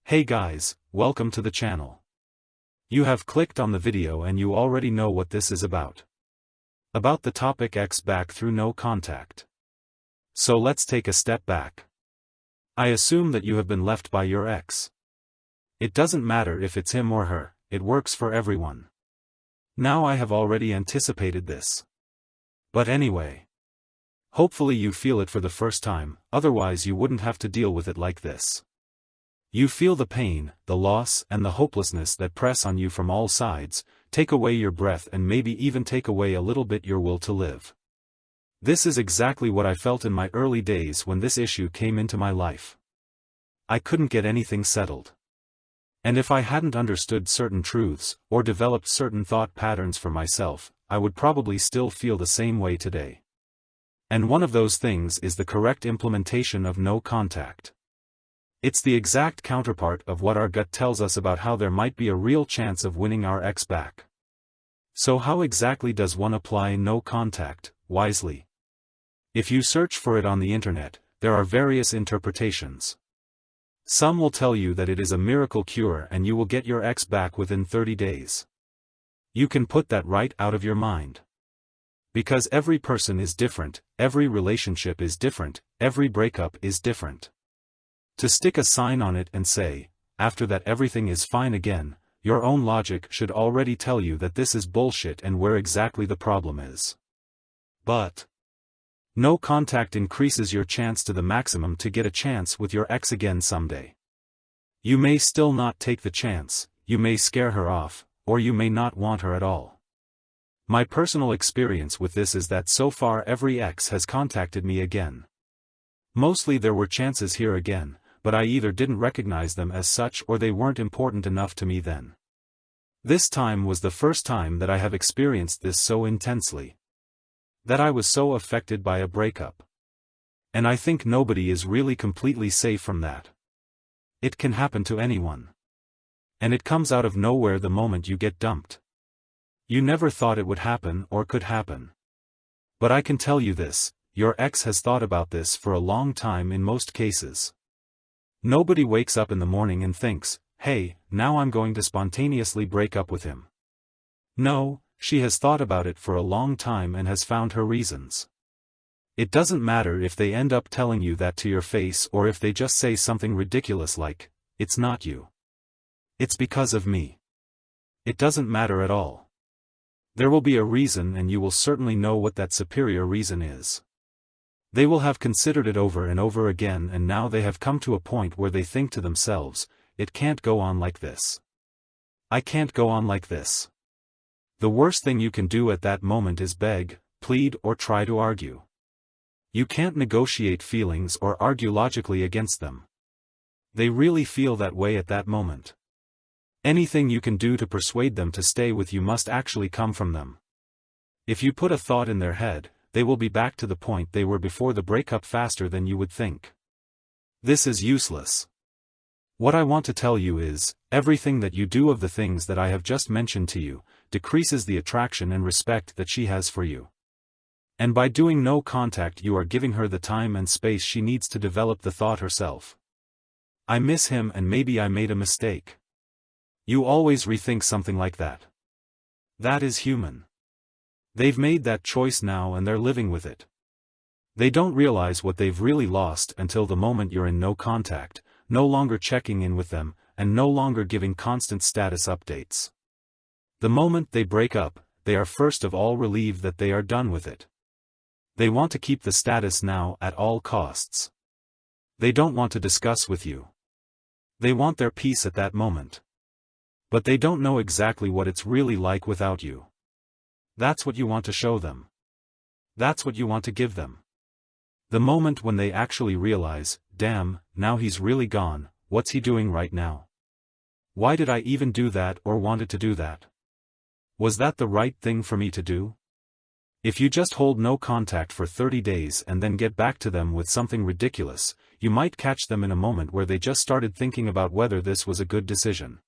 Hey guys, welcome to the channel. You have clicked on the video and you already know what this is about. About the topic X back through no contact. So let's take a step back. I assume that you have been left by your ex. It doesn't matter if it's him or her, it works for everyone. Now I have already anticipated this. But anyway. Hopefully you feel it for the first time, otherwise you wouldn't have to deal with it like this. You feel the pain, the loss and the hopelessness that press on you from all sides, take away your breath and maybe even take away a little bit your will to live. This is exactly what I felt in my early days when this issue came into my life. I couldn't get anything settled. And if I hadn't understood certain truths, or developed certain thought patterns for myself, I would probably still feel the same way today. And one of those things is the correct implementation of no contact. It's the exact counterpart of what our gut tells us about how there might be a real chance of winning our ex back. So how exactly does one apply no contact, wisely? If you search for it on the internet, there are various interpretations. Some will tell you that it is a miracle cure and you will get your ex back within 30 days. You can put that right out of your mind. Because every person is different, every relationship is different, every breakup is different. To stick a sign on it and say, after that everything is fine again, your own logic should already tell you that this is bullshit and where exactly the problem is. But no contact increases your chance to the maximum to get a chance with your ex again someday. You may still not take the chance, you may scare her off, or you may not want her at all. My personal experience with this is that so far every ex has contacted me again. Mostly there were chances here again, but I either didn't recognize them as such or they weren't important enough to me then. This time was the first time that I have experienced this so intensely. That I was so affected by a breakup. And I think nobody is really completely safe from that. It can happen to anyone. And it comes out of nowhere the moment you get dumped. You never thought it would happen or could happen. But I can tell you this, your ex has thought about this for a long time in most cases. Nobody wakes up in the morning and thinks, hey, now I'm going to spontaneously break up with him. No, she has thought about it for a long time and has found her reasons. It doesn't matter if they end up telling you that to your face or if they just say something ridiculous like, it's not you. It's because of me. It doesn't matter at all. There will be a reason and you will certainly know what that superior reason is. They will have considered it over and over again and now they have come to a point where they think to themselves, it can't go on like this. I can't go on like this. The worst thing you can do at that moment is beg, plead or try to argue. You can't negotiate feelings or argue logically against them. They really feel that way at that moment. Anything you can do to persuade them to stay with you must actually come from them. If you put a thought in their head, they will be back to the point they were before the breakup faster than you would think. This is useless. What I want to tell you is, everything that you do of the things that I have just mentioned to you, decreases the attraction and respect that she has for you. And by doing no contact you are giving her the time and space she needs to develop the thought herself. I miss him and maybe I made a mistake. You always rethink something like that. That is human. They've made that choice now and they're living with it. They don't realize what they've really lost until the moment you're in no contact, no longer checking in with them, and no longer giving constant status updates. The moment they break up, they are first of all relieved that they are done with it. They want to keep the status now at all costs. They don't want to discuss with you. They want their peace at that moment. But they don't know exactly what it's really like without you. That's what you want to show them. That's what you want to give them. The moment when they actually realize, damn, now he's really gone, what's he doing right now? Why did I even do that or wanted to do that? Was that the right thing for me to do? If you just hold no contact for 30 days and then get back to them with something ridiculous, you might catch them in a moment where they just started thinking about whether this was a good decision.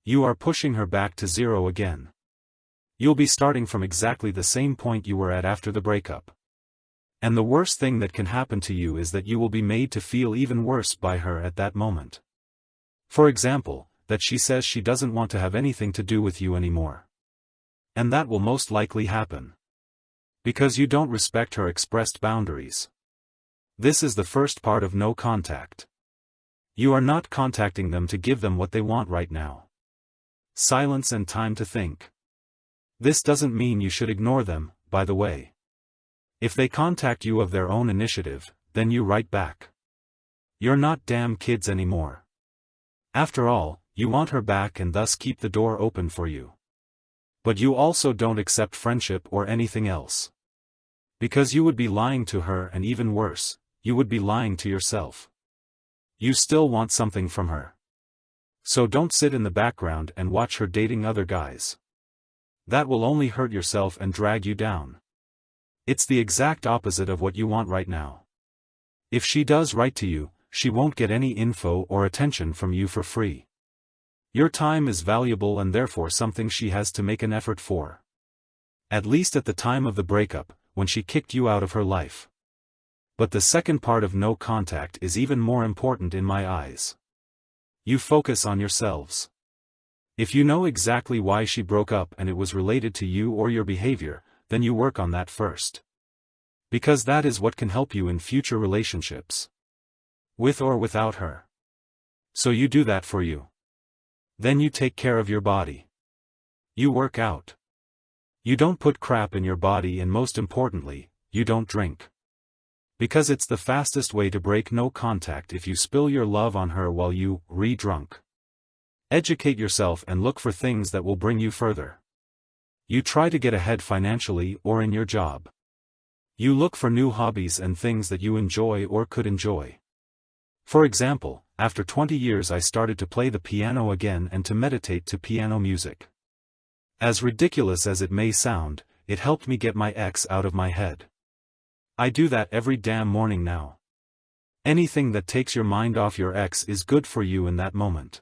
You are pushing her back to zero again. You'll be starting from exactly the same point you were at after the breakup. And the worst thing that can happen to you is that you will be made to feel even worse by her at that moment. For example, that she says she doesn't want to have anything to do with you anymore. And that will most likely happen. Because you don't respect her expressed boundaries. This is the first part of no contact. You are not contacting them to give them what they want right now. Silence and time to think. This doesn't mean you should ignore them, by the way. If they contact you of their own initiative, then you write back. You're not damn kids anymore. After all, you want her back and thus keep the door open for you. But you also don't accept friendship or anything else. Because you would be lying to her, and even worse, you would be lying to yourself. You still want something from her. So don't sit in the background and watch her dating other guys. That will only hurt yourself and drag you down. It's the exact opposite of what you want right now. If she does write to you, she won't get any info or attention from you for free. Your time is valuable and therefore something she has to make an effort for. At least at the time of the breakup, when she kicked you out of her life. But the second part of no contact is even more important in my eyes. You focus on yourselves. If you know exactly why she broke up and it was related to you or your behavior, then you work on that first. Because that is what can help you in future relationships. With or without her. So you do that for you. Then you take care of your body. You work out. You don't put crap in your body, and most importantly, you don't drink. Because it's the fastest way to break no contact if you spill your love on her while you drunk. Educate yourself and look for things that will bring you further. You try to get ahead financially or in your job. You look for new hobbies and things that you enjoy or could enjoy. For example, after 20 years I started to play the piano again and to meditate to piano music. As ridiculous as it may sound, it helped me get my ex out of my head. I do that every damn morning now. Anything that takes your mind off your ex is good for you in that moment.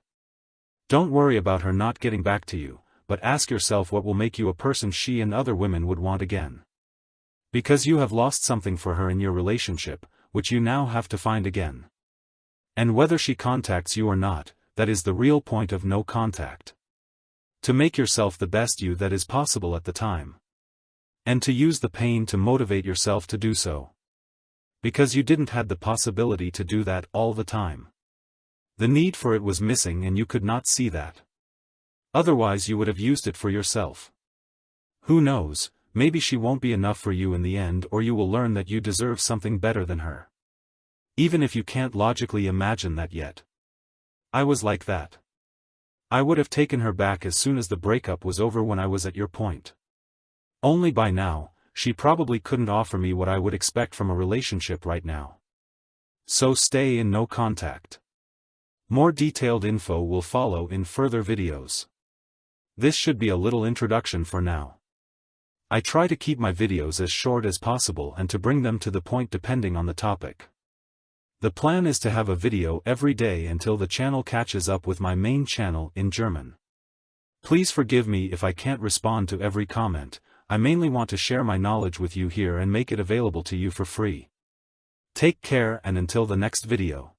Don't worry about her not getting back to you, but ask yourself what will make you a person she and other women would want again. Because you have lost something for her in your relationship, which you now have to find again. And whether she contacts you or not, that is the real point of no contact. To make yourself the best you that is possible at the time. And to use the pain to motivate yourself to do so. Because you didn't have the possibility to do that all the time. The need for it was missing and you could not see that. Otherwise you would have used it for yourself. Who knows, maybe she won't be enough for you in the end, or you will learn that you deserve something better than her. Even if you can't logically imagine that yet. I was like that. I would have taken her back as soon as the breakup was over when I was at your point. Only by now, she probably couldn't offer me what I would expect from a relationship right now. So stay in no contact. More detailed info will follow in further videos. This should be a little introduction for now. I try to keep my videos as short as possible and to bring them to the point depending on the topic. The plan is to have a video every day until the channel catches up with my main channel in German. Please forgive me if I can't respond to every comment. I mainly want to share my knowledge with you here and make it available to you for free. Take care, and until the next video.